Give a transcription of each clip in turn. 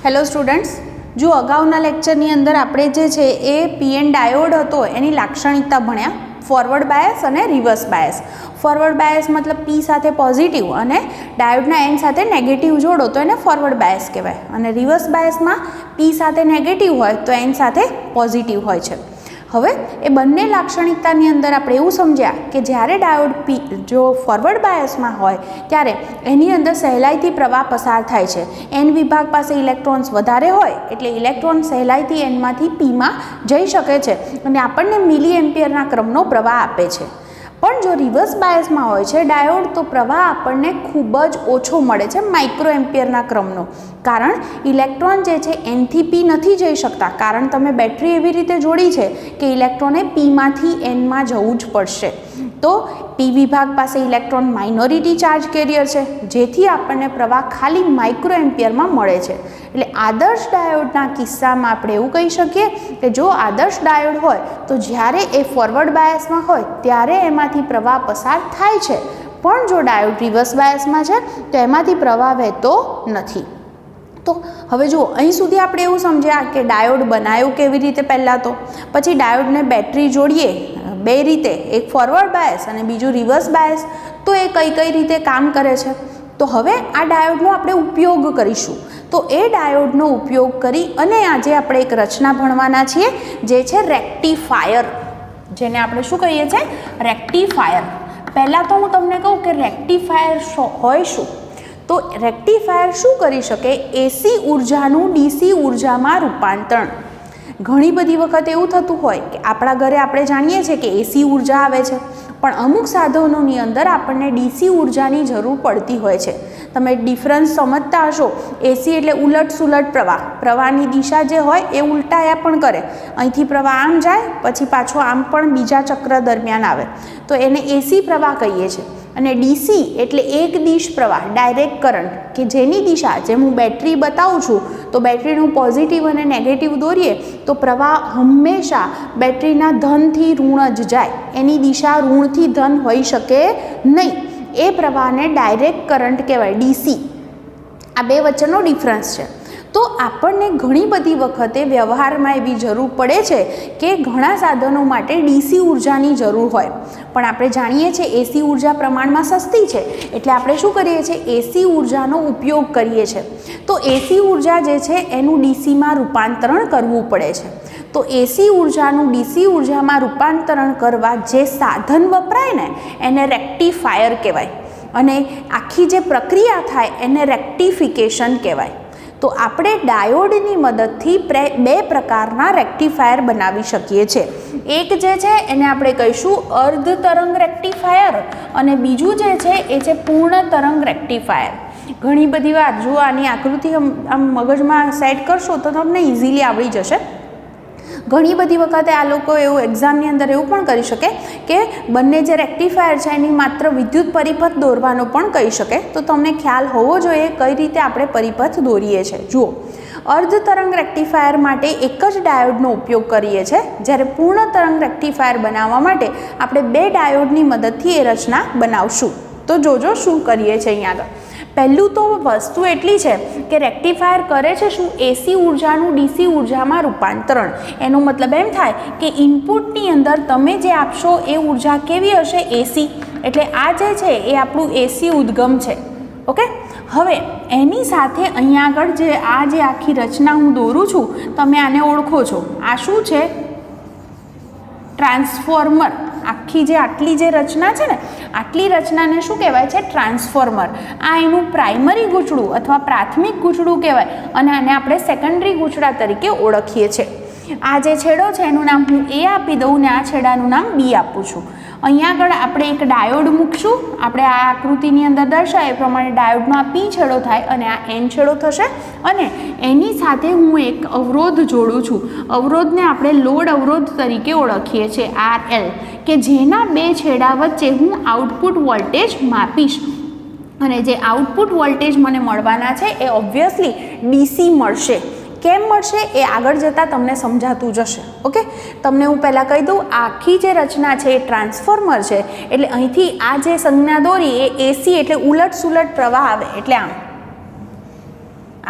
Hello students, જો અગાઉના લેક્ચરની અંદર આપણે જે છે એ પીએન ડાયોડ હતો એની લાક્ષણિકતા ભણ્યા, ફોરવર્ડ બાયસ અને રિવર્સ બાયસ. ફોરવર્ડ બાયસ મતલબ પી સાથે પોઝિટિવ અને ડાયોડના એન સાથે નેગેટિવ જોડો તો એને ફોરવર્ડ બાયસ કહેવાય, અને રિવર્સ બાયસમાં પી સાથે નેગેટિવ હોય તો એન સાથે પોઝિટિવ હોય છે. હવે એ બંને લાક્ષણિકતાની અંદર આપણે એવું સમજ્યા કે જ્યારે ડાયોડ પી જો ફોરવર્ડ બાયસમાં હોય ત્યારે એની અંદર સહેલાઈથી પ્રવાહ પસાર થાય છે. એન વિભાગ પાસે ઇલેક્ટ્રોન્સ વધારે હોય એટલે ઇલેક્ટ્રોન સહેલાઈથી એનમાંથી પીમાં જઈ શકે છે અને આપણને મિલી એમ્પિયરના ક્રમનો પ્રવાહ આપે છે. પણ જો રિવર્સ બાયસમાં હોય છે ડાયોડ તો પ્રવાહ આપણને ખૂબ જ ઓછો મળે છે, માઇક્રો એમ્પિયરના ક્રમનો. કારણ ઇલેક્ટ્રોન જે છે એનથી પી નથી જઈ શકતા, કારણ તમે બેટરી એવી રીતે જોડી છે કે ઇલેક્ટ્રોને પીમાંથી એનમાં જવું જ પડશે. તો પી વિભાગ પાસે ઇલેક્ટ્રોન માઇનોરિટી ચાર્જ કેરિયર છે, જેથી આપણને પ્રવાહ ખાલી માઇક્રો એમ્પિયરમાં મળે છે. એટલે આદર્શ ડાયોડના કિસ્સામાં આપણે એવું કહી શકીએ કે જો આદર્શ ડાયોડ હોય તો જ્યારે એ ફોરવર્ડ બાયસમાં હોય ત્યારે એમાંથી પ્રવાહ પસાર થાય છે, પણ જો ડાયોડ રિવર્સ બાયસમાં છે તો એમાંથી પ્રવાહ વહેતો નથી. તો હવે જુઓ, અહીં સુધી આપણે એવું સમજ્યા કે ડાયોડ બનાવ્યું કેવી રીતે પહેલાં, તો પછી ડાયોડને બેટરી જોડીએ બે રીતે, એક ફોરવર્ડ બાયસ અને બીજું રિવર્સ બાયસ, તો એ કઈ રીતે કામ કરે છે. તો હવે આ ડાયોડનો આપણે ઉપયોગ કરીશું. તો એ ડાયોડનો ઉપયોગ કરી અને આજે આપણે એક રચના ભણવાના છીએ જે છે રેક્ટિફાયર, જેને આપણે શું કહીએ છીએ? રેક્ટિફાયર. પહેલાં તો હું તમને કહું કે રેક્ટિફાયર હોય શું. તો રેક્ટિફાયર શું કરી શકે? એસી ઉર્જાનું ડીસી ઉર્જામાં રૂપાંતરણ. ઘણી બધી વખત એવું થતું હોય કે આપણા ઘરે આપણે જાણીએ છીએ કે એસી ઉર્જા આવે છે, પણ અમુક સાધનોની અંદર આપણને ડીસી ઉર્જાની જરૂર પડતી હોય છે. તમે ડિફરન્સ સમજતા હશો. એસી એટલે ઉલટ સુલટ પ્રવાહ, પ્રવાહની દિશા જે હોય એ ઉલટાયા પણ કરે. અહીંથી પ્રવાહ આમ જાય પછી પાછો આમ પણ બીજા ચક્ર દરમિયાન આવે, તો એને એસી પ્રવાહ કહીએ છીએ. અને ડીસી એટલે એક દિશ પ્રવાહ, ડાયરેક્ટ કરંટ, કે જેની દિશા, જેમ હું બેટરી બતાવું છું તો બેટરીનું પોઝિટિવ અને નેગેટિવ દોરીએ તો પ્રવાહ હંમેશા બેટરીના ધનથી ઋણ જ જાય, એની દિશા ઋણથી ધન હોઈ શકે નહીં. એ પ્રવાહને ડાયરેક્ટ કરંટ કહેવાય, ડીસી. આ બે વચ્ચેનો ડિફરન્સ છે. તો આપણને ઘણી બધી વખતે વ્યવહારમાં એવી જરૂર પડે છે કે ઘણા સાધનો માટે ડીસી ઉર્જાની જરૂર હોય, પણ આપણે જાણીએ છીએ એસી ઉર્જા પ્રમાણમાં સસ્તી છે, એટલે આપણે શું કરીએ છીએ? એસી ઉર્જાનો ઉપયોગ કરીએ છીએ. તો એસી ઉર્જા જે છે એનું ડીસીમાં રૂપાંતરણ કરવું પડે છે. તો એસી ઉર્જાનું ડીસી ઉર્જામાં રૂપાંતરણ કરવા જે સાધન વપરાય ને એને રેક્ટિફાયર કહેવાય, અને આખી જે પ્રક્રિયા થાય એને રેક્ટિફિકેશન કહેવાય. તો આપણે ડાયોડની મદદથી બે પ્રકારના રેક્ટિફાયર બનાવી શકીએ છીએ. એક જે છે એને આપણે કહીશું અર્ધ તરંગ રેક્ટિફાયર, અને બીજું જે છે એ છે પૂર્ણ તરંગ રેક્ટિફાયર. ઘણી બધી વાર જો આની આકૃતિ આમ મગજમાં સેટ કરશો તો તમને ઇઝીલી આવડી જશે. ઘણી બધી વખતે આ લોકો એવું એક્ઝામની અંદર એવું પણ કરી શકે કે બંને જે રેક્ટિફાયર છે એની માત્ર વિદ્યુત પરિપથ દોરવાનો પણ કહી શકે. તો તમને ખ્યાલ હોવો જોઈએ કઈ રીતે આપણે પરિપથ દોરીએ છીએ. જુઓ, અર્ધ તરંગ રેક્ટિફાયર માટે એક જ ડાયોડનો ઉપયોગ કરીએ છીએ, જ્યારે પૂર્ણ તરંગ રેક્ટિફાયર બનાવવા માટે આપણે બે ડાયોડની મદદથી એ રચના બનાવશું. તો જોજો શું કરીએ છીએ અહીંયા આગળ. પહેલું તો વસ્તુ એટલી છે કે રેક્ટિફાયર કરે છે શું? એસી ઉર્જાનું ડીસી ઉર્જામાં રૂપાંતરણ. એનો મતલબ એમ થાય કે ઇનપુટની અંદર તમે જે આપશો એ ઉર્જા કેવી હશે? એસી. એટલે આ જે છે એ આપણું એસી ઉદ્ગમ છે. ઓકે. હવે એની સાથે અહીંયા આગળ જે આખી રચના હું દોરું છું, તમે આને ઓળખો છો. આ શું છે? ટ્રાન્સફોર્મર. આટલી જે રચના છે ને, આટલી રચનાને શું કહેવાય છે? ટ્રાન્સફોર્મર. આ એનું પ્રાઇમરી ગૂંચળું અથવા પ્રાથમિક ગૂંચળું કહેવાય, અને આને આપણે સેકન્ડરી ગૂંચળા તરીકે ઓળખીએ છીએ. આ જે છેડો છે એનું નામ હું એ આપી દઉં ને આ છેડાનું નામ બી આપું છું. અહીંયા આગળ આપણે એક ડાયોડ મૂકશું. આપણે આ આકૃતિની અંદર દર્શાવે એ પ્રમાણે ડાયોડનો આ પી છેડો થાય અને આ એન છેડો થશે, અને એની સાથે હું એક અવરોધ જોડું છું. અવરોધને આપણે લોડ અવરોધ તરીકે ઓળખીએ છીએ, RL, કે જેના બે છેડા વચ્ચે હું આઉટપુટ વોલ્ટેજ માપીશ. અને જે આઉટપુટ વોલ્ટેજ મને મળવાના છે એ ઓબ્વિયસલી ડીસી મળશે. કેમ મળશે એ આગળ જતાં તમને સમજાતું જશે. ઓકે. તમને હું પહેલાં કહી દઉં, આખી જે રચના છે એ ટ્રાન્સફોર્મર છે, એટલે અહીંથી આ જે સંજ્ઞા દોરી એ એસી એટલે ઉલટ સુલટ પ્રવાહ આવે, એટલે આમ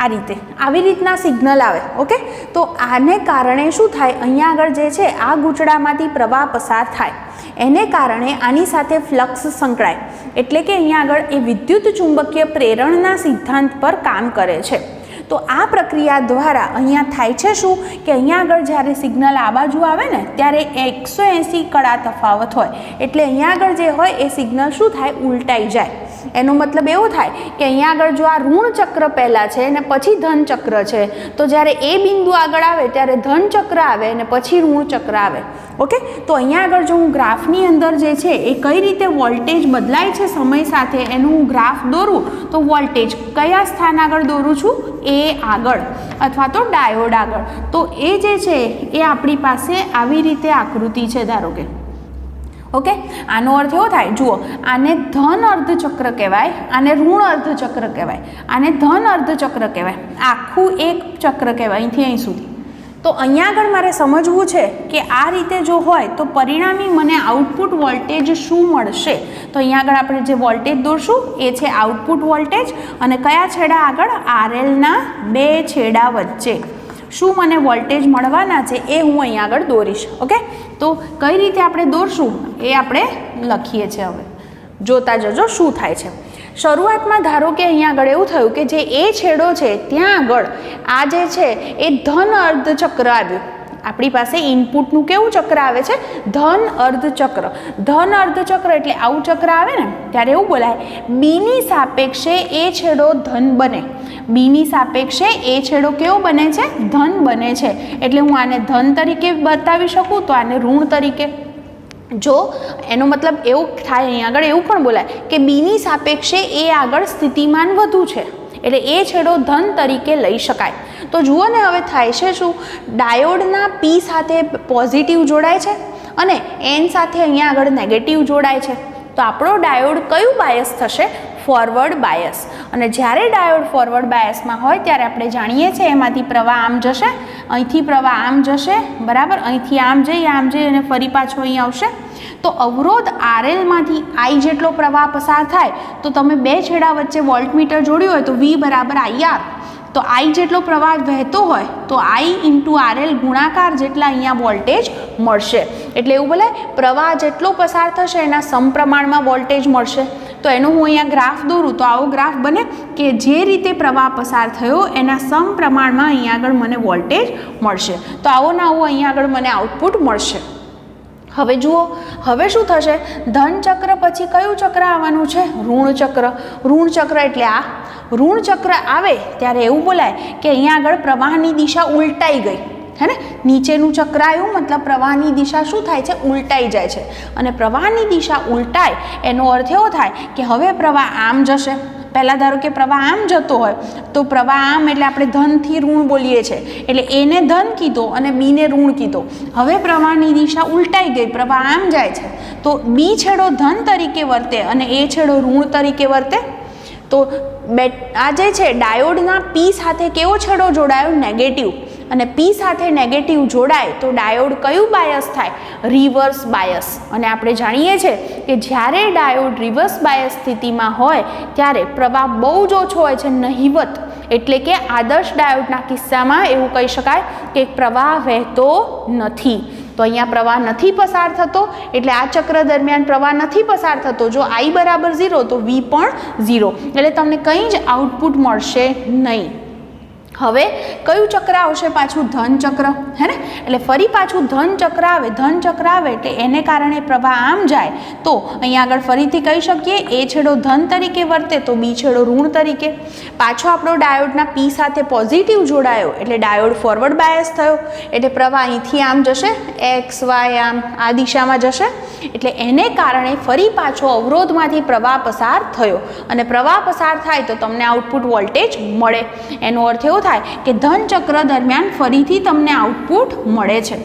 આ રીતે આવી રીતના સિગ્નલ આવે. ઓકે, તો આને કારણે શું થાય, અહીંયા આગળ જે છે આ ગૂંચળામાંથી પ્રવાહ પસાર થાય, એને કારણે આની સાથે ફ્લક્સ સંકળાય, એટલે કે અહીંયા આગળ એ વિદ્યુત ચુંબકીય પ્રેરણના સિદ્ધાંત પર કામ કરે છે. તો આ પ્રક્રિયા દ્વારા અહીંયા થાય છે શું કે અહીંયા આગળ જ્યારે સિગ્નલ આ બાજુ આવે ને ત્યારે 180 કળા તફાવત હોય, એટલે અહીંયા આગળ જે હોય એ સિગ્નલ શું થાય, ઉલટાઈ જાય. એનો મતલબ એવો થાય કે અહીંયા આગળ જો આ ઋણ ચક્ર પહેલાં છે અને પછી ધન ચક્ર છે, તો જ્યારે એ બિંદુ આગળ આવે ત્યારે ધન ચક્ર આવે અને પછી ઋણ ચક્ર આવે. ઓકે, તો અહીંયા આગળ જો હું ગ્રાફની અંદર જે છે એ કઈ રીતે વોલ્ટેજ બદલાય છે સમય સાથે એનું હું ગ્રાફ દોરું, તો વોલ્ટેજ કયા સ્થાન આગળ દોરું છું, એ આગળ અથવા તો ડાયોડ આગળ. તો એ જે છે એ આપણી પાસે આવી રીતે આકૃતિ છે ધારો કે. ઓકે, આનો અર્થ એવો થાય, જુઓ આને ધન અર્ધચક્ર કહેવાય, આને ઋણ અર્ધચક્ર કહેવાય, આને ધન અર્ધચક્ર કહેવાય, આખું એક ચક્ર કહેવાય અહીંથી અહીં સુધી. તો અહીંયા આગળ મારે સમજવું છે કે આ રીતે જો હોય તો પરિણામી મને આઉટપુટ વોલ્ટેજ શું મળશે. તો અહીંયા આગળ આપણે જે વોલ્ટેજ દોરશું એ છે આઉટપુટ વોલ્ટેજ, અને કયા છેડા આગળ, RLના બે છેડા વચ્ચે શું મને વોલ્ટેજ મળવાના છે એ હું અહીંયા આગળ દોરીશ. ઓકે, તો કઈ રીતે આપણે દોરશું એ આપણે લખીએ છીએ. હવે જોતા જજો શું થાય છે. શરૂઆતમાં ધારો કે અહીંયા આગળ એવું થયું કે જે એ છેડો છે ત્યાં આગળ આ જે છે એ ધન અર્ધચક્ર આવ્યું. આપણી પાસે ઇનપુટનું કેવું ચક્ર આવે છે, ધન અર્ધચક્ર. ધન અર્ધચક્ર એટલે આવું ચક્ર આવે ને ત્યારે એવું બોલાય, બીની સાપેક્ષે એ છેડો ધન બને. બીની સાપેક્ષે એ છેડો કેવો બને છે, ધન બને છે. એટલે હું આને ધન તરીકે બતાવી શકું, તો આને ઋણ તરીકે. જો એનો મતલબ એવું થાય, અહીંયા આગળ એવું પણ બોલાય કે બીની સાપેક્ષે એ આગળ સ્થિતિમાન વધુ છે, એટલે એ છેડો ધન તરીકે લઈ શકાય. તો જુઓ ને હવે થાય છે શું, ડાયોડના P સાથે પોઝિટિવ જોડાય છે અને N સાથે અહીંયા આગળ નેગેટિવ જોડાય છે. તો આપણો ડાયોડ કયું બાયસ થશે, ફોરવર્ડ બાયસ. અને જ્યારે ડાયોડ ફોરવર્ડ બાયસમાં હોય ત્યારે આપણે જાણીએ છીએ એમાંથી પ્રવાહ આમ જશે, અહીંથી પ્રવાહ આમ જશે, બરાબર, અહીંથી આમ જઈ અને ફરી પાછો અહીં આવશે. તો અવરોધ RLમાંથી I જેટલો પ્રવાહ પસાર થાય, તો તમે બે છેડા વચ્ચે વોલ્ટમીટર જોડ્યું હોય તો V બરાબર IR. તો I જેટલો પ્રવાહ વહેતો હોય તો I × RL ગુણાકાર જેટલા અહીંયા વોલ્ટેજ મળશે. એટલે એવું બોલાય પ્રવાહ જેટલો પસાર થશે એના સમપ્રમાણમાં વોલ્ટેજ મળશે. તો એનું હું અહીંયા ગ્રાફ દોરું તો આવો ગ્રાફ બને કે જે રીતે પ્રવાહ પસાર થયો એના સમપ્રમાણમાં અહીંયા આગળ મને વોલ્ટેજ મળશે. તો આવો ને આવો અહીંયા આગળ મને આઉટપુટ મળશે. હવે જુઓ, હવે શું થશે, ધન ચક્ર પછી કયું ચક્ર આવવાનું છે, ઋણ ચક્ર. ઋણ ચક્ર એટલે આ ઋણ ચક્ર આવે ત્યારે એવું બોલાય કે અહીંયા આગળ પ્રવાહની દિશા ઉલટાઈ ગઈ, હે ને. નીચેનું ચક્ર આવ્યું મતલબ પ્રવાહની દિશા શું થાય છે, ઉલટાઈ જાય છે. અને પ્રવાહની દિશા ઉલટાય એનો અર્થ એવો થાય કે હવે પ્રવાહ આમ જશે. પહેલાં ધારો કે પ્રવાહ આમ જતો હોય તો પ્રવાહ આમ એટલે આપણે ધનથી ઋણ બોલીએ છીએ, એટલે એને ધન કીધો અને બીને ઋણ કીધો. હવે પ્રવાહની દિશા ઉલટાઈ ગઈ, પ્રવાહ આમ જાય છે, તો બી છેડો ધન તરીકે વર્તે અને એ છેડો ઋણ તરીકે વર્તે. તો આ જે છે ડાયોડના P સાથે કેવો છેડો જોડાયો, નેગેટિવ. અને P સાથે નેગેટિવ જોડાય તો ડાયોડ કયું બાયસ થાય, રિવર્સ બાયસ. અને આપણે જાણીએ છીએ કે જ્યારે ડાયોડ રિવર્સ બાયસ સ્થિતિમાં હોય ત્યારે પ્રવાહ બહુ જ ઓછો હોય છે, નહિવત. એટલે કે આદર્શ ડાયોડના કિસ્સામાં એવું કહી શકાય કે પ્રવાહ વહેતો નથી. તો અહીંયા પ્રવાહ નથી પસાર થતો, એટલે આ ચક્ર દરમિયાન પ્રવાહ નથી પસાર થતો. જો I બરાબર 0 તો V પણ 0, એટલે તમને કંઈ જ આઉટપુટ મળશે નહીં. હવે કયું ચક્ર આવશે, પાછું ધન ચક્ર, હે ને. એટલે ફરી પાછું ધન ચક્ર આવે. ધન ચક્ર આવે એટલે એને કારણે પ્રવાહ આમ જાય તો અહીંયા આગળ ફરીથી કહી શકીએ એ છેડો ધન તરીકે વર્તે તો બી છેડો ઋણ તરીકે. પાછો આપણો ડાયોડના P સાથે પોઝિટિવ જોડાયો એટલે ડાયોડ ફોરવર્ડ બાયસ થયો, એટલે પ્રવાહ અહીંથી આમ જશે, X Y આમ આ દિશામાં જશે. એટલે એને કારણે ફરી પાછો અવરોધમાંથી પ્રવાહ પસાર થયો, અને પ્રવાહ પસાર થાય તો તમને આઉટપુટ વોલ્ટેજ મળે. એનો અર્થ એવો થાય કે ધન ચક્ર દરમિયાન ફરીથી તમને આઉટપુટ મળે છે.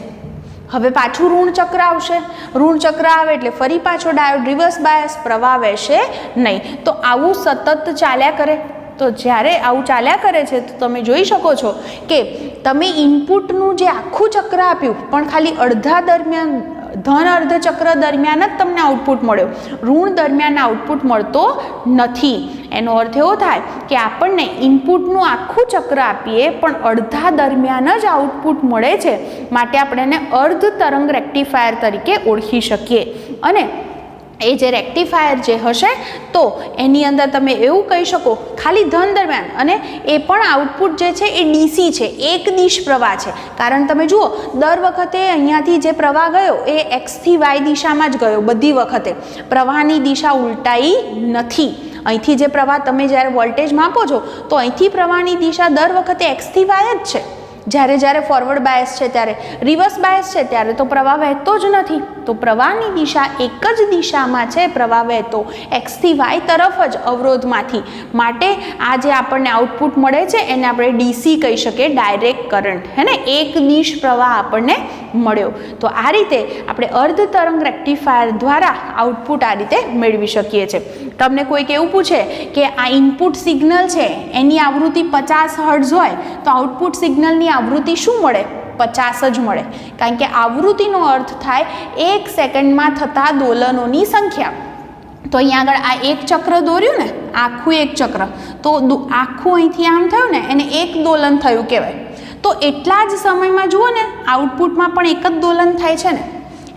હવે પાછું ઋણ ચક્ર આવશે. ઋણ ચક્ર આવે એટલે ફરી પાછો ડાયોડ રિવર્સ બાયસ, પ્રવાહ વહેશે નહીં. તો આવું સતત ચાલ્યા કરે. તો જ્યારે આવું ચાલ્યા કરે છે તો તમે જોઈ શકો છો કે તમે ઇનપુટનું જે આખું ચક્ર આપ્યું પણ ખાલી અડધા દરમિયાન ધન અર્ધચક્ર દરમિયાન જ તમને આઉટપુટ મળ્યો, ઋણ દરમિયાન આઉટપુટ મળતો નથી. એનો અર્થ એવો થાય કે આપણને ઇનપુટનું આખું ચક્ર આપીએ પણ અડધા દરમિયાન જ આઉટપુટ મળે છે, માટે આપણે એને અર્ધ તરંગ રેક્ટિફાયર તરીકે ઓળખી શકીએ. અને એ જે રેક્ટિફાયર જે હશે તો એની અંદર તમે એવું કહી શકો ખાલી ધન દરમિયાન, અને એ પણ આઉટપુટ જે છે એ ડીસી છે, એક દિશ પ્રવાહ છે. કારણ તમે જુઓ દર વખતે અહીંયાથી જે પ્રવાહ ગયો એ એક્સથી વાય દિશામાં જ ગયો, બધી વખતે પ્રવાહની દિશા ઉલટાઈ નથી. અહીંથી જે પ્રવાહ તમે જ્યારે વોલ્ટેજ માપો છો તો અહીંથી પ્રવાહની દિશા દર વખતે એક્સથી વાય જ છે. જ્યારે ફોરવર્ડ બાયસ છે ત્યારે, રિવર્સ બાયસ છે ત્યારે તો પ્રવાહ વહેતો જ નથી. તો પ્રવાહની દિશા એક જ દિશામાં છે, પ્રવાહ વહેતો એક્સથી વાય તરફ જ અવરોધમાંથી. માટે આ જે આપણને આઉટપુટ મળે છે એને આપણે ડીસી કહી શકીએ, ડાયરેક્ટ કરંટ, હે ને, એક દિશ પ્રવાહ આપણને મળ્યો. તો આ રીતે આપણે અર્ધ તરંગ રેક્ટિફાયર દ્વારા આઉટપુટ આ રીતે મેળવી શકીએ છીએ. તમને કોઈક એવું પૂછે કે આ ઇનપુટ સિગ્નલ છે એની આવૃત્તિ 50 હર્ટ્ઝ હોય તો આઉટપુટ સિગ્નલની આવૃત્તિ શું મળે? 50 જ મળે. કારણ કે આવૃત્તિનો અર્થ થાય 1 સેકન્ડમાં થતા દોલનોની સંખ્યા. તો અહીંયા આગળ આ એક ચક્ર દોર્યું ને, આખું એક ચક્ર, તો આખું અહીંથી આમ થયું ને એને એક દોલન થયું કહેવાય. તો એટલા જ સમયમાં જુઓ ને આઉટપુટમાં પણ એક જ દોલન થાય છે ને.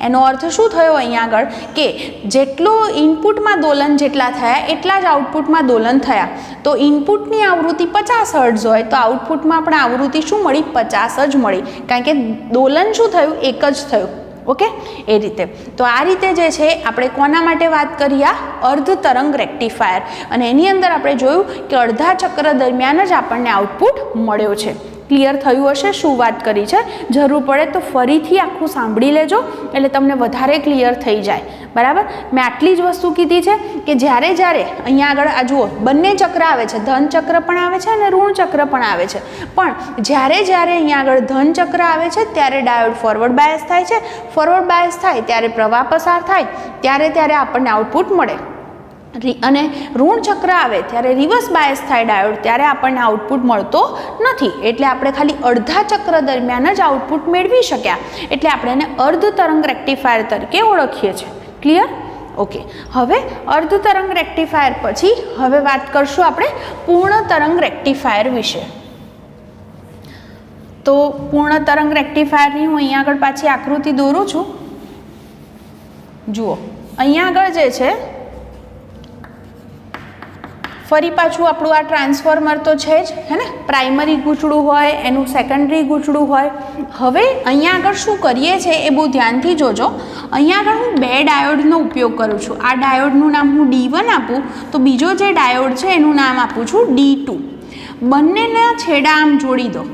એનો અર્થ શું થયો અહીંયા આગળ કે જેટલું ઇનપુટમાં દોલન જેટલા થયા એટલા જ આઉટપુટમાં દોલન થયા. તો ઇનપુટની આવૃત્તિ 50 હર્ટ્ઝ હોય તો આઉટપુટમાં પણ આવૃત્તિ શું મળી? 50 જ મળી. કારણ કે દોલન શું થયું? એક જ થયું. ઓકે, એ રીતે. તો આ રીતે જે છે આપણે કોના માટે વાત કરી? આ અર્ધ તરંગ રેક્ટિફાયર. અને એની અંદર આપણે જોયું કે અડધા ચક્ર દરમિયાન જ આપણને આઉટપુટ મળ્યો છે. ક્લિયર થયું હશે શું વાત કરી છે? જરૂર પડે તો ફરીથી આખું સાંભળી લેજો એટલે તમને વધારે ક્લિયર થઈ જાય. બરાબર, મેં આટલી જ વસ્તુ કીધી છે કે જ્યારે અહીંયા આગળ આ જુઓ બંને ચક્ર આવે છે, ધન ચક્ર પણ આવે છે અને ઋણ ચક્ર પણ આવે છે. પણ જ્યારે અહીંયા આગળ ધન ચક્ર આવે છે ત્યારે ડાયોડ ફોરવર્ડ બાયસ થાય છે. ફોરવર્ડ બાયસ થાય ત્યારે પ્રવાહ પસાર થાય, ત્યારે આપણને આઉટપુટ મળે. અને ઋણ ચક્ર આવે ત્યારે રિવર્સ બાયસ થાય ડાયોડ, ત્યારે આપણને આઉટપુટ મળતો નથી. એટલે આપણે ખાલી અડધા ચક્ર દરમિયાન જ આઉટપુટ મેળવી શક્યા. એટલે આપણે એને અર્ધ તરંગ રેક્ટિફાયર તરીકે ઓળખીએ છીએ. ક્લિયર? ઓકે, હવે અર્ધ તરંગ રેક્ટિફાયર પછી હવે વાત કરશું આપણે પૂર્ણ તરંગ રેક્ટિફાયર વિશે. તો પૂર્ણ તરંગ રેક્ટિફાયરની હું અહીંયા આગળ પાછી આકૃતિ દોરું છું. જુઓ અહીંયા આગળ જે છે ફરી પાછું આપણું આ ટ્રાન્સફોર્મર તો છે જ, હે ને, પ્રાઇમરી ગૂંચળું હોય એનું સેકન્ડરી ગૂંચળું હોય. હવે અહીંયા આગળ શું કરીએ છીએ એ બહુ ધ્યાનથી જોજો. અહીંયા આગળ હું 2 ડાયોડનો ઉપયોગ કરું છું. આ ડાયોડનું નામ હું D1 આપું તો બીજો જે ડાયોડ છે એનું નામ આપું છું D2. બંનેના છેડા આમ જોડી દો.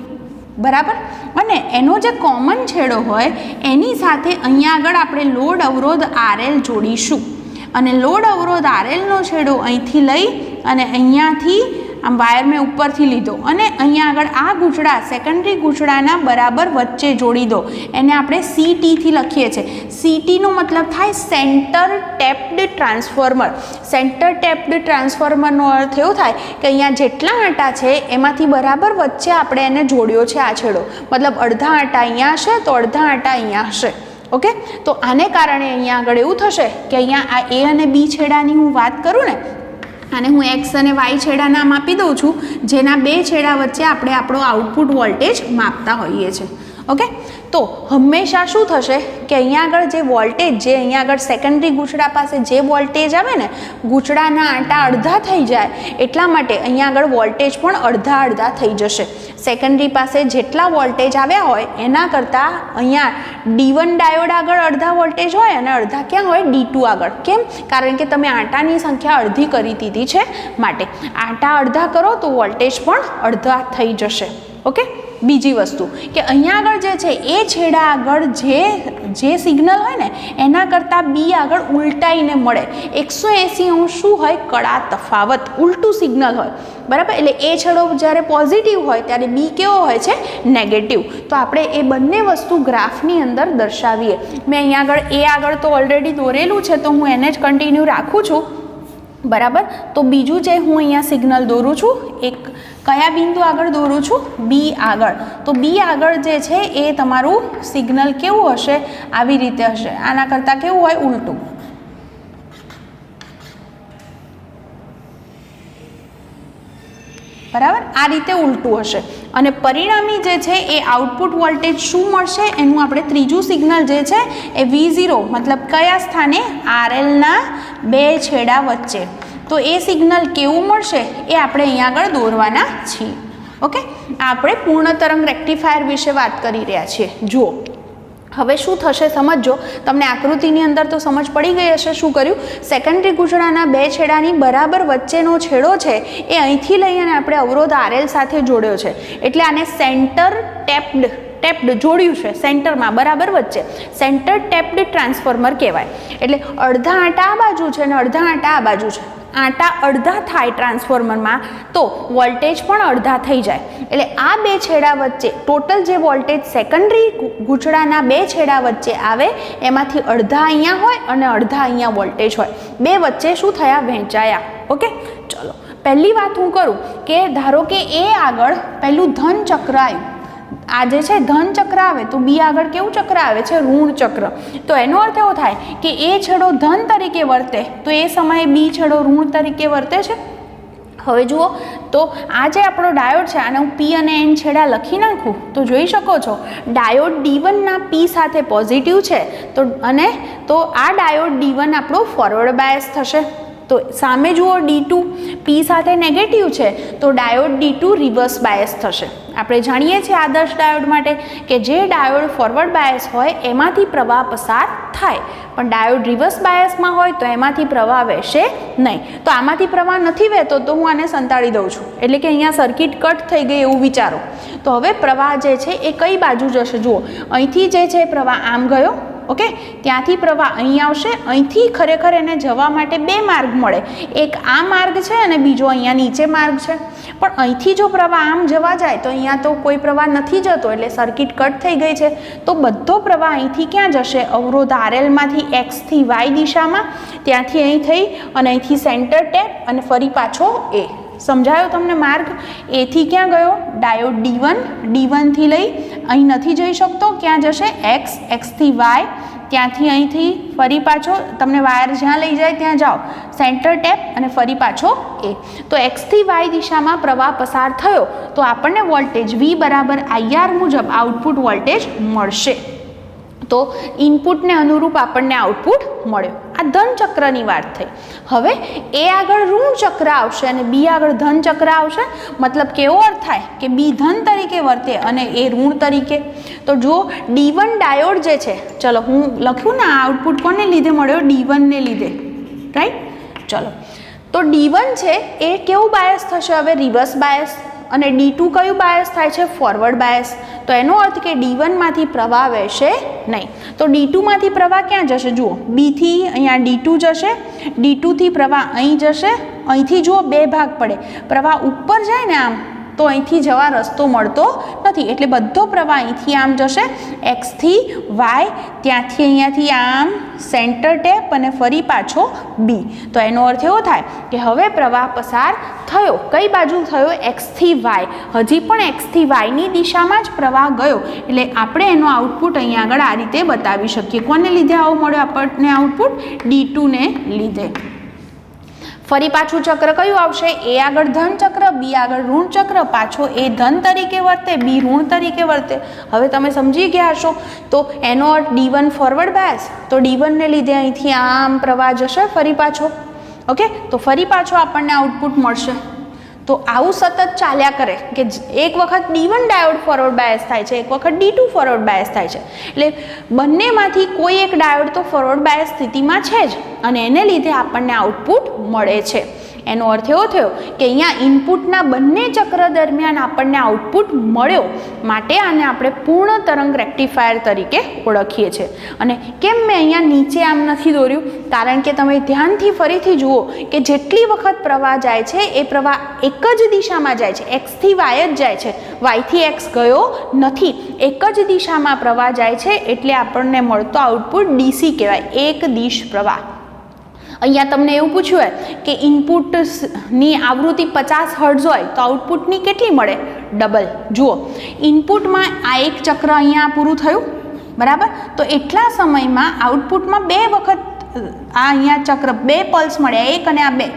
બરાબર, અને એનો જે કોમન છેડો હોય એની સાથે અહીંયા આગળ આપણે લોડ અવરોધ RL જોડીશું. અને લોડ અવરોધ RLનો છેડો અહીંથી લઈ અને અહીંયાથી આમ વાયર મેં ઉપરથી લીધો અને અહીંયા આગળ આ ગૂંચળા સેકન્ડરી ગૂંચળાના બરાબર વચ્ચે જોડી દો. એને આપણે CT થી લખીએ છીએ. CTનો મતલબ થાય centre tapped transformer. Centre tapped ટ્રાન્સફોર્મરનો અર્થ એવો થાય કે અહીંયા જેટલા આંટા છે એમાંથી બરાબર વચ્ચે આપણે એને જોડ્યો છે આ છેડો. મતલબ અડધા આંટા અહીંયા હશે તો અડધા આંટા અહીંયા હશે. ઓકે, તો આને કારણે અહીંયા આગળ એવું થશે કે અહીંયા આ A અને B છેડાની હું વાત કરું ને, અને હું X અને Y છેડા નામ આપી દઉં છું, જેના 2 છેડા વચ્ચે આપણે આપણો આઉટપુટ વોલ્ટેજ માપતા હોઈએ છીએ. ઓકે, તો હંમેશા શું થશે કે અહીંયા આગળ જે વોલ્ટેજ, જે અહીંયા આગળ સેકન્ડરી ગૂંચળા પાસે જે વોલ્ટેજ આવે ને, ગૂંચળાના આંટા અડધા થઈ જાય એટલા માટે અહીંયા આગળ વોલ્ટેજ પણ અડધા થઈ જશે. સેકન્ડરી પાસે જેટલા વોલ્ટેજ આવ્યા હોય એના કરતાં અહીંયા D1 ડાયોડ આગળ અડધા વોલ્ટેજ હોય અને અડધા ક્યાં હોય? D2 આગળ. કેમ? કારણ કે તમે આંટાની સંખ્યા અડધી કરી દીધી છે. માટે આંટા અડધા કરો તો વોલ્ટેજ પણ અડધા થઈ જશે. ઓકે, બીજી વસ્તુ કે અહીંયા આગળ જે છે એ છેડા આગળ જે સિગ્નલ હોય ને એના કરતાં B આગળ ઉલટાઈને મળે. 180 અંશ શું હોય? કળા તફાવત, ઉલટું સિગ્નલ હોય. બરાબર, એટલે એ છેડો જ્યારે પોઝિટિવ હોય ત્યારે B કેવો હોય છે? નેગેટિવ. તો આપણે એ બંને વસ્તુ ગ્રાફની અંદર દર્શાવીએ. મેં અહીંયા આગળ A આગળ તો ઓલરેડી દોરેલું છે તો હું એને જ કન્ટિન્યુ રાખું છું. બરાબર, તો બીજું જે હું અહીંયા સિગ્નલ દોરું છું એક કયા બિંદુ આગળ દોરું છું? બી આગળ. તો બી આગળ જે છે એ તમારું સિગ્નલ કેવું હશે? આવી રીતે હશે. આના કરતાં કેવું હોય? ઉલટું. બરાબર, આ રીતે ઉલટું હશે. અને પરિણામી જે છે એ આઉટપુટ વોલ્ટેજ શું મળશે? એનું આપણે ત્રીજું સિગ્નલ જે છે એ V0 મતલબ કયા સ્થાને? RLના બે છેડા વચ્ચે. તો એ સિગ્નલ કેવું મળશે એ આપણે અહીંયા આગળ દોરવાના છીએ. ઓકે, આપણે પૂર્ણ તરંગ રેક્ટિફાયર વિશે વાત કરી રહ્યા છીએ. જુઓ હવે શું થશે સમજો. તમને આકૃતિની અંદર તો સમજ પડી ગઈ હશે. શું કર્યું? સેકન્ડરી ગૂંચળાના બે છેડાની બરાબર વચ્ચેનો છેડો છે એ અહીંથી લઈ અને આપણે અવરોધ RL સાથે જોડ્યો છે. એટલે આને સેન્ટર ટેપ્ડ જોડ્યું છે સેન્ટરમાં બરાબર વચ્ચે. સેન્ટર ટેપ્ડ ટ્રાન્સફોર્મર કહેવાય. એટલે અડધા આંટા આ બાજુ છે અને અડધા આંટા આ બાજુ છે. આંટા અડધા થાય ટ્રાન્સફોર્મરમાં તો વોલ્ટેજ પણ અડધા થઈ જાય. એટલે આ બે છેડા વચ્ચે ટોટલ જે વોલ્ટેજ સેકન્ડરી ગૂંચળાના બે છેડા વચ્ચે આવે એમાંથી અડધા અહીંયા હોય અને અડધા અહીંયા વોલ્ટેજ હોય. બે વચ્ચે શું થયા? વહેંચાયા. ઓકે, ચલો પહેલી વાત હું કરું કે ધારો કે એ આગળ પહેલું ધન ચક્ર આવ્યું. આ જે છે ધન ચક્ર આવે તો બી આગળ કેવું ચક્ર આવે છે? ઋણ ચક્ર. તો એનો અર્થ એવો થાય કે એ છેડો ધન તરીકે વર્તે તો એ સમયે બી છેડો ઋણ તરીકે વર્તે છે. હવે જુઓ તો આ જે આપણો ડાયોડ છે આને હું પી અને એન છેડા લખી નાખું તો જોઈ શકો છો ડાયોડ D1ના પી સાથે પોઝિટિવ છે તો અને તો આ ડાયોડ D1 આપણો ફોરવર્ડ બાયસ થશે. તો સામે જુઓ D2 પી સાથે નેગેટિવ છે તો ડાયોડ D2 રિવર્સ બાયસ થશે. આપણે જાણીએ છીએ આદર્શ ડાયોડ માટે કે જે ડાયોડ ફોરવર્ડ બાયસ હોય એમાંથી પ્રવાહ પસાર થાય પણ ડાયોડ રિવર્સ બાયસમાં હોય તો એમાંથી પ્રવાહ વહેશે નહીં. તો આમાંથી પ્રવાહ નથી વહેતો તો હું આને સંતાડી દઉં છું એટલે કે અહીંયા સર્કિટ કટ થઈ ગઈ એવું વિચારો. તો હવે પ્રવાહ જે છે એ કઈ બાજુ જશે? જુઓ અહીંથી જે છે પ્રવાહ આમ ગયો. ઓકે, ત્યાંથી પ્રવાહ અહીં આવશે. અહીંથી ખરેખર એને જવા માટે બે માર્ગ મળે. એક આ માર્ગ છે અને બીજો અહીંયા નીચે માર્ગ છે. પણ અહીંથી જો પ્રવાહ આમ જવા જાય તો અહીંયા તો કોઈ પ્રવાહ નથી જતો એટલે સર્કિટ કટ થઈ ગઈ છે. તો બધો પ્રવાહ અહીંથી ક્યાં જશે? અવરોધ RLમાંથી X થી Y દિશામાં, ત્યાંથી અહીં થઈ અને અહીંથી સેન્ટર ટેપ અને ફરી પાછો એ. સમજાયો તમને માર્ગ? એથી ક્યાં ગયો? ડાયોડ D1 થી લઈ અહીં નથી જઈ શકતો. ક્યાં જશે? X થી Y, ત્યાંથી અહીંથી ફરી પાછો તમને વાયર જ્યાં લઈ જાય ત્યાં જાઓ, સેન્ટર ટેપ અને ફરી પાછો એ. તો X થી Y દિશામાં પ્રવાહ પસાર થયો તો આપણને વોલ્ટેજ V બરાબર IR મુજબ આઉટપુટ વોલ્ટેજ મળશે. તો ઇનપુટને અનુરૂપ આપણને આઉટપુટ મળ્યો. આ ધન ચક્રની વાત થઈ. હવે એ આગળ ઋણ ચક્ર આવશે અને બી આગળ ધન ચક્ર આવશે. મતલબ કેવો અર્થ થાય કે બી ધન તરીકે વર્તે અને એ ઋણ તરીકે. તો જો D1 ડાયોડ જે છે, ચલો હું લખ્યું ને આઉટપુટ કોને લીધે મળ્યો? D1 ને લીધે, રાઈટ? ચલો તો D1 છે એ કેવું બાયસ થશે? હવે રિવર્સ બાયસ. અને D2 કયું બાયસ થાય છે? Forward bias. તો એનો અર્થ કે D1 માંથી પ્રવાહ વહેશે નહીં. તો D2 માંથી પ્રવાહ ક્યાં જશે? જુઓ B થી અહીંયા D2 જશે, D2 થી પ્રવાહ અહીં જશે. અહીંથી જુઓ બે ભાગ પડે. પ્રવાહ ઉપર જાય ને આમ તો અહીંથી જવા રસ્તો મળતો નથી એટલે બધો પ્રવાહ અહીંથી આમ જશે X થી Y, ત્યાંથી અહીંયાથી આમ સેન્ટર ટેપ અને ફરી પાછો B. તો એનો અર્થ એવો થાય કે હવે પ્રવાહ પસાર થયો. કઈ બાજુ થયો? X થી Y. હજી પણ X થી Y ની દિશામાં જ પ્રવાહ ગયો એટલે આપણે એનો આઉટપુટ અહીંયા આગળ આ રીતે બતાવી શકીએ. કોને લીધે આવો મળ્યો આપણને આઉટપુટ? D2 ને લીધે. ફરી પાછું ચક્ર કયું આવશે? એ આગળ ધન ચક્ર, બી આગળ ઋણ ચક્ર. પાછો એ ધન તરીકે વર્તે, બી ઋણ તરીકે વર્તે. હવે તમે સમજી ગયા હશો. તો એનો અર્થ D1 ફોરવર્ડ બાયસ. તો D1 ને લીધે અહીંથી આમ પ્રવાહ જશે ફરી પાછો. ઓકે, તો ફરી પાછો આપણને આઉટપુટ મળશે. તો આવું સતત ચાલ્યા કરે કે એક વખત D1 ડાયોડ ફોરવર્ડ બાયસ થાય છે, એક વખત D2 ફોરવર્ડ બાયસ થાય છે. એટલે બંનેમાંથી કોઈ એક ડાયોડ તો ફોરવર્ડ બાયસ સ્થિતિમાં છે જ અને એને લીધે આપણને આઉટપુટ મળે છે. એનો અર્થ એવો થયો કે અહીંયા ઇનપુટના બંને ચક્ર દરમિયાન આપણને આઉટપુટ મળ્યો માટે આને આપણે પૂર્ણ તરંગ રેક્ટિફાયર તરીકે ઓળખીએ છીએ. અને કેમ મેં અહીંયા નીચે આમ નથી દોર્યું? કારણ કે તમે ધ્યાનથી ફરીથી જુઓ કે જેટલી વખત પ્રવાહ જાય છે એ પ્રવાહ એક જ દિશામાં જાય છે. X થી Y જ જાય છે, Y થી X ગયો નથી. એક જ દિશામાં પ્રવાહ જાય છે એટલે આપણને મળતો આઉટપુટ DC કહેવાય, એક દિશ પ્રવાહ. અહીંયા તમને એવું પૂછ્યું હોય કે ઇનપુટની આવૃત્તિ 50 હર્ટ્ઝ હોય તો આઉટપુટની કેટલી મળે? ડબલ. જુઓ, ઇનપુટમાં આ એક ચક્ર અહીંયા પૂરું થયું, બરાબર? તો એટલા સમયમાં આઉટપુટમાં 2 વખત આ અહીંયા ચક્ર 2 પલ્સ મળ્યા, 1 અને આ 2,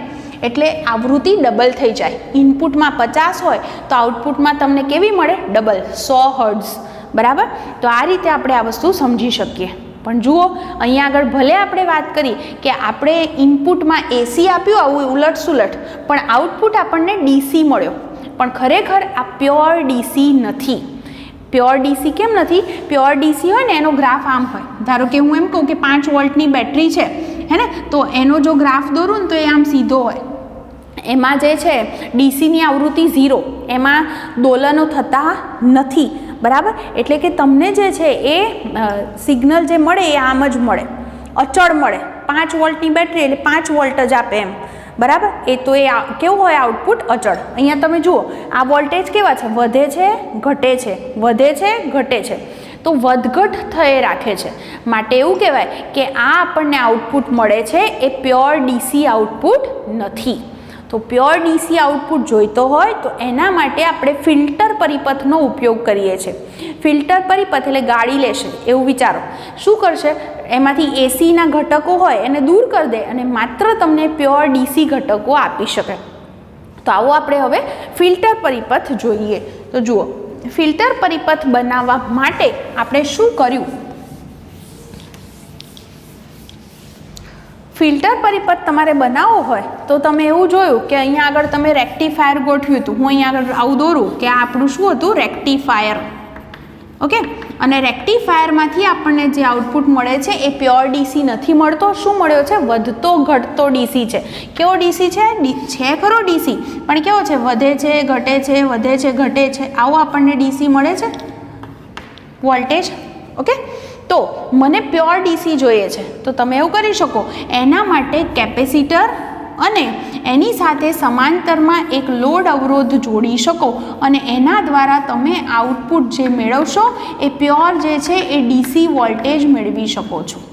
એટલે આવૃત્તિ ડબલ થઈ જાય. ઇનપુટમાં 50 હોય તો આઉટપુટમાં તમને કેવી મળે? ડબલ, 100 હર્ટ્ઝ, બરાબર? તો આ રીતે આપણે આ વસ્તુ સમજી શકીએ. પણ જુઓ, અહીંયા આગળ ભલે આપણે વાત કરી કે આપણે ઇનપુટમાં એસી આપ્યું આવું ઉલટ સુલટ, પણ આઉટપુટ આપણને ડીસી મળ્યો, પણ ખરેખર આ પ્યોર ડીસી નથી. પ્યોર ડીસી કેમ નથી? પ્યોર ડીસી હોય ને એનો ગ્રાફ આમ હોય. ધારો કે હું એમ કહું કે 5 વોલ્ટની બેટરી છે, હે ને? તો એનો જો ગ્રાફ દોરું ને તો એ આમ સીધો હોય. એમાં જે છે ડીસીની આવૃત્તિ 0, એમાં દોલનો થતા નથી, બરાબર? એટલે કે તમને જે છે એ સિગ્નલ જે મળે એ આમ જ મળે, અચળ મળે. 5 વોલ્ટની બેટરી એટલે 5 વોલ્ટ જ આપે એમ, બરાબર? એ તો એ કેવું હોય આઉટપુટ? અચળ. અહીંયા તમે જુઓ, આ વોલ્ટેજ કેવા છે? વધે છે, ઘટે છે, વધે છે, ઘટે છે, તો વધઘટ થઈ રાખે છે. માટે એવું કહેવાય કે આ આપણને આઉટપુટ મળે છે એ પ્યોર ડીસી આઉટપુટ નથી. તો પ્યોર ડીસી આઉટપુટ જોઈતો હોય તો એના માટે આપણે ફિલ્ટર પરિપથનો ઉપયોગ કરીએ છીએ. ફિલ્ટર પરિપથ એટલે ગાડી લેશે એવું વિચારો. શું કરશે? એમાંથી એસીના ઘટકો હોય એને દૂર કરી દે અને માત્ર તમને પ્યોર ડીસી ઘટકો આપી શકે. તો આવો આપણે હવે ફિલ્ટર પરિપથ જોઈએ. તો જુઓ, ફિલ્ટર પરિપથ બનાવવા માટે આપણે શું કર્યું? ફિલ્ટર પરિપથ તમારે બનાવવો હોય તો તમે એવું જોયું કે અહીંયા આગળ તમે રેક્ટિફાયર ગોઠવ્યું હતું. હું અહીંયા આગળ આવું દોરું કે આ આપણું શું હતું? રેક્ટિફાયર. ઓકે, અને રેક્ટિફાયરમાંથી આપણને જે આઉટપુટ મળે છે એ પ્યોર ડીસી નથી મળતો. શું મળ્યો છે? વધતો ઘટતો ડીસી છે. કેવો ડીસી છે? છે ખરો ડીસી, પણ કેવો છે? વધે છે, ઘટે છે, વધે છે, ઘટે છે, આવો આપણને ડીસી મળે છે, વોલ્ટેજ. ઓકે, તો મને પ્યોર ડીસી જોઈએ છે, તો તમે એવું કરી શકો, એના માટે કેપેસિટર અને એની સાથે સમાંતરમાં એક લોડ અવરોધ જોડી શકો અને એના દ્વારા તમે આઉટપુટ જે મેળવશો એ પ્યોર જે છે એ ડીસી વોલ્ટેજ મેળવી શકો છો.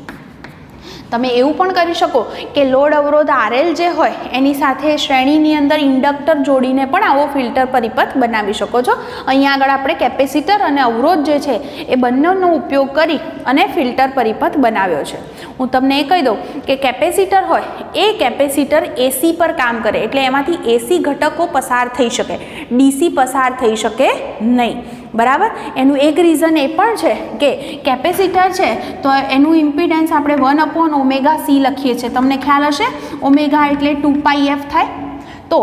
તમે એવું પણ કરી શકો કે લોડ અવરોધ આરએલ જે હોય એની સાથે શ્રેણીની અંદર ઇન્ડક્ટર જોડીને પણ આવો ફિલ્ટર પરિપથ બનાવી શકો છો. અહીંયા આગળ આપણે કેપેસિટર અને અવરોધ જે છે એ બંનેનો ઉપયોગ કરી અને ફિલ્ટર પરિપથ બનાવ્યો છે. હું તમને એ કહી દઉં કે કેપેસિટર હોય એ કેપેસિટર એસી પર કામ કરે, એટલે એમાંથી એસી ઘટકો પસાર થઈ શકે, ડીસી પસાર થઈ શકે નહીં, બરાબર? એનું એક રીઝન એ પણ છે કે કેપેસિટર છે તો એનું ઇમ્પિડન્સ આપણે 1/ωc લખીએ છીએ. તમને ખ્યાલ હશે, ઓમેગા એટલે 2πf થાય. તો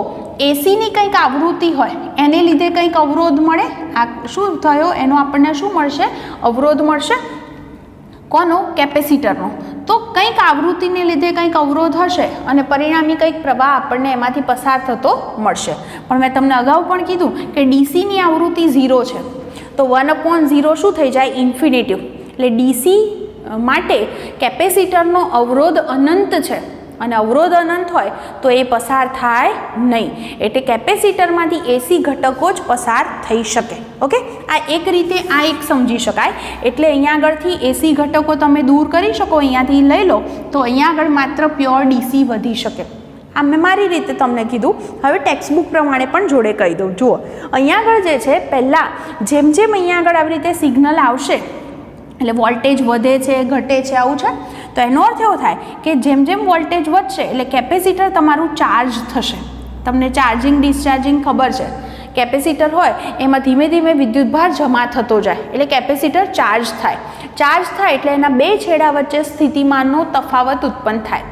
એસીની કંઈક આવૃત્તિ હોય એને લીધે કંઈક અવરોધ મળે. આ શું થયો? એનો આપણને શું મળશે? અવરોધ મળશે. કોનો? કેપેસિટરનો. તો કંઈક આવૃત્તિને લીધે કંઈક અવરોધ હશે અને પરિણામી કંઈક પ્રવાહ આપણને એમાંથી પસાર થતો મળશે. પણ મેં તમને અગાઉ પણ કીધું કે ડીસીની આવૃત્તિ 0 છે, તો 1/0 શું થઈ જાય? ઇન્ફિનિટિવ. એટલે ડીસી માટે કેપેસિટરનો અવરોધ અનંત છે અને અવરોધ અનંત હોય તો એ પસાર થાય નહીં. એટલે કેપેસિટરમાંથી એસી ઘટકો જ પસાર થઈ શકે. ઓકે, આ એક રીતે આ એક સમજી શકાય. એટલે અહીંયા આગળથી એસી ઘટકો તમે દૂર કરી શકો, અહીંયાથી લઈ લો તો અહીંયા આગળ માત્ર પ્યોર ડીસી વધી શકે. આ મેં મારી રીતે તમને કીધું. હવે ટેક્સ્ટબુક પ્રમાણે પણ જોડે કહી દઉં. જુઓ, અહીંયા આગળ જે છે પહેલાં જેમ જેમ અહીંયા આગળ આવી રીતે સિગ્નલ આવશે એટલે વોલ્ટેજ વધે છે, ઘટે છે, આવું છે. તો એનો અર્થ એવો થાય કે જેમ જેમ વોલ્ટેજ વધશે એટલે કેપેસિટર તમારું ચાર્જ થશે. તમને ચાર્જિંગ ડિસ્ચાર્જિંગ ખબર છે. કેપેસિટર હોય એમાં ધીમે ધીમે વિદ્યુતભાર જમા થતો જાય એટલે કેપેસિટર ચાર્જ થાય. ચાર્જ થાય એટલે એના બે છેડા વચ્ચે સ્થિતિમાનનો તફાવત ઉત્પન્ન થાય.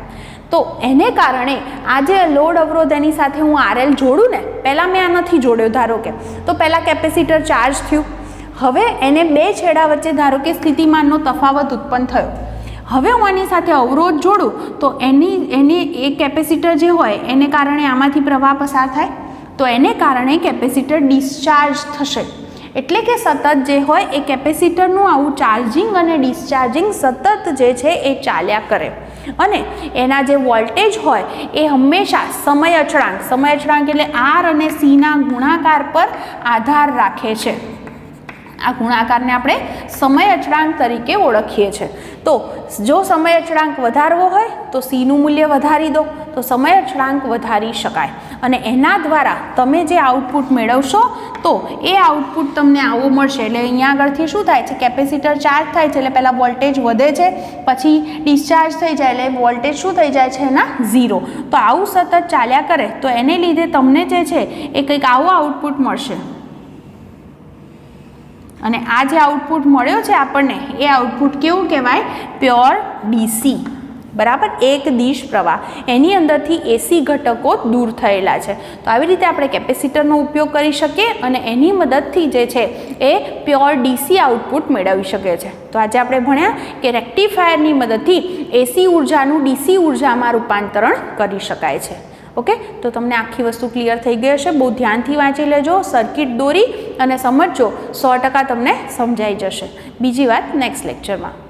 તો એને કારણે આ જે લોડ અવરોધ એની સાથે હું આરએલ જોડું ને, પહેલાં મેં આ નથી જોડ્યો ધારો કે, તો પહેલાં કેપેસિટર ચાર્જ થયું. હવે એને બે છેડા વચ્ચે ધારો કે સ્થિતિમાનનો તફાવત ઉત્પન્ન થયો. હવે હું આની સાથે અવરોધ જોડું તો એની એ કેપેસિટર જે હોય એને કારણે આમાંથી પ્રવાહ પસાર થાય, તો એને કારણે કેપેસિટર ડિસ્ચાર્જ થશે. એટલે કે સતત જે હોય એ કેપેસિટરનું આવું ચાર્જિંગ અને ડિસ્ચાર્જિંગ સતત જે છે એ ચાલ્યા કરે અને એના જે વોલ્ટેજ હોય એ હંમેશા સમય અચળાંક એટલે આર અને સીના ગુણાકાર પર આધાર રાખે છે. આ ગુણાકારને આપણે સમય અચળાંક તરીકે ઓળખીએ છીએ. તો જો સમય અચળાંક વધારવો હોય તો સીનું મૂલ્ય વધારી દો, તો સમય અચળાંક વધારી શકાય. અને એના દ્વારા તમે જે આઉટપુટ મેળવશો તો એ આઉટપુટ તમને આવું મળશે. એટલે અહીંયા આગળથી શું થાય છે, કેપેસિટર ચાર્જ થાય છે એટલે પહેલાં વોલ્ટેજ વધે છે, પછી ડિસ્ચાર્જ થઈ જાય એટલે વોલ્ટેજ શું થઈ જાય છે એના 0. તો આવું સતત ચાલ્યા કરે તો એને લીધે તમને જે છે એ કંઈક આવો આઉટપુટ મળશે. અને આ જે આઉટપુટ મળ્યો છે આપણને એ આઉટપુટ કેવું કહેવાય, પ્યોર ડીસી, બરાબર, એક દિશ પ્રવાહ. એની અંદરથી એસી ઘટકો દૂર થયેલા છે. તો આવી રીતે આપણે કેપેસિટરનો ઉપયોગ કરી શકીએ અને એની મદદથી જે છે એ પ્યોર ડીસી આઉટપુટ મેળવી શકે છે. તો આજે આપણે ભણ્યા કે રેક્ટિફાયરની મદદથી એસી ઉર્જાનું ડીસી ઉર્જામાં રૂપાંતરણ કરી શકાય છે. ઓકે, તો તમને આખી વસ્તુ ક્લિયર થઈ ગઈ હશે. બહુ ધ્યાનથી વાંચી લેજો, સર્કિટ દોરી અને સમજજો, 100% તમને સમજાઈ જશે. બીજી વાત નેક્સ્ટ લેક્ચરમાં.